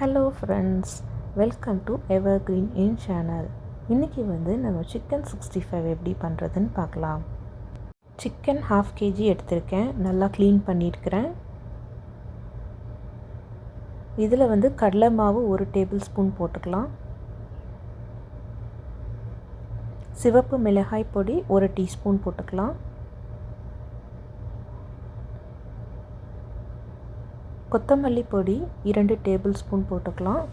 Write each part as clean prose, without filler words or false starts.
Hello friends, welcome to evergreen in channel. இன்றைக்கி நம்ம chicken 65 எப்படி பண்ணுறதுன்னு பார்க்கலாம். சிக்கன் 1/2 kg எடுத்திருக்கேன், நல்லா க்ளீன் பண்ணியிருக்கிறேன். இதில் கடலை மாவு 1 டேபிள் ஸ்பூன் போட்டுக்கலாம். சிவப்பு மிளகாய் பொடி 1 டீஸ்பூன் போட்டுக்கலாம். கொத்தமல்லி பொடி 2 டேபிள் ஸ்பூன் போட்டுக்கலாம்.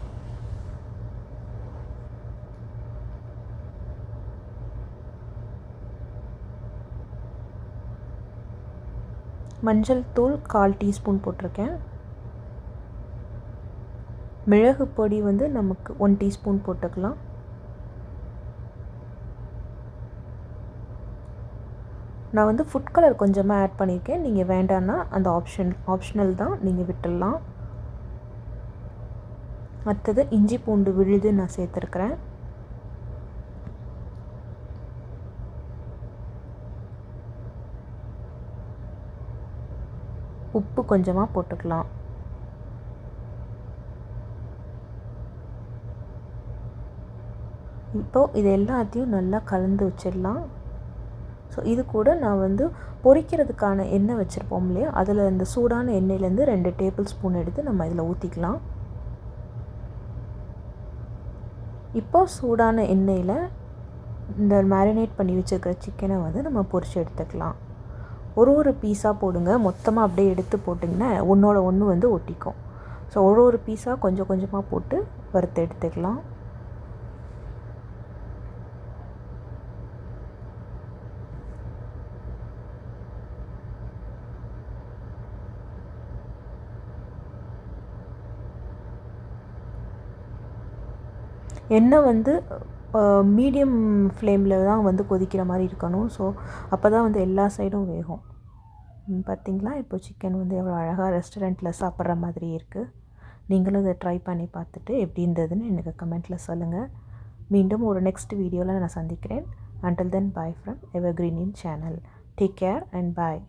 மஞ்சள் தூள் 1/4 டீஸ்பூன் போட்டிருக்கேன். மிளகு பொடி நமக்கு 1 டீஸ்பூன் போட்டுக்கலாம். நான் ஃபுட் கலர் கொஞ்சமாக ஆட் பண்ணியிருக்கேன். நீங்கள் வேண்டான்னா அந்த ஆப்ஷனல் தான், நீங்கள் விட்டுடலாம். அடுத்தது இஞ்சி பூண்டு விழுது நான் சேர்த்துருக்குறேன். உப்பு கொஞ்சமாக போட்டுக்கலாம். இப்போது இது எல்லாத்தையும் நல்லா கலந்து வச்சிடலாம். ஸோ இது கூட நான் பொரிக்கிறதுக்கான எண்ணெய் வச்சுருப்போம் இல்லையா, அதில் இந்த சூடான எண்ணெயிலேருந்து 2 டேபிள் ஸ்பூன் எடுத்து நம்ம இதில் ஊற்றிக்கலாம். இப்போது சூடான எண்ணெயில் இந்த மேரினேட் பண்ணி வச்சுருக்கிற சிக்கனை நம்ம பொரித்து எடுத்துக்கலாம். ஒரு பீஸாக போடுங்க, மொத்தமாக அப்படியே எடுத்து போட்டிங்கன்னா ஒன்றோட ஒன்று ஒட்டிக்கும். ஸோ ஒரு பீஸாக கொஞ்சம் கொஞ்சமாக போட்டு வறுத்து எடுத்துக்கலாம். எண்ணெய் மீடியம் ஃப்ளேமில் தான் கொதிக்கிற மாதிரி இருக்கணும். ஸோ அப்போ தான் எல்லா சைடும் வேகும். பார்த்திங்களா, இப்போ சிக்கன் எவ்வளோ அழகாக ரெஸ்டாரண்ட்டில் சாப்பிட்ற மாதிரி இருக்குது. நீங்களும் இதை ட்ரை பண்ணி பார்த்துட்டு எப்படி இருந்ததுன்னு எனக்கு கமெண்ட்டில் சொல்லுங்கள். மீண்டும் ஒரு நெக்ஸ்ட் வீடியோவில் நான் சந்திக்கிறேன். Until then, bye from Evergreen in channel. Take care and bye.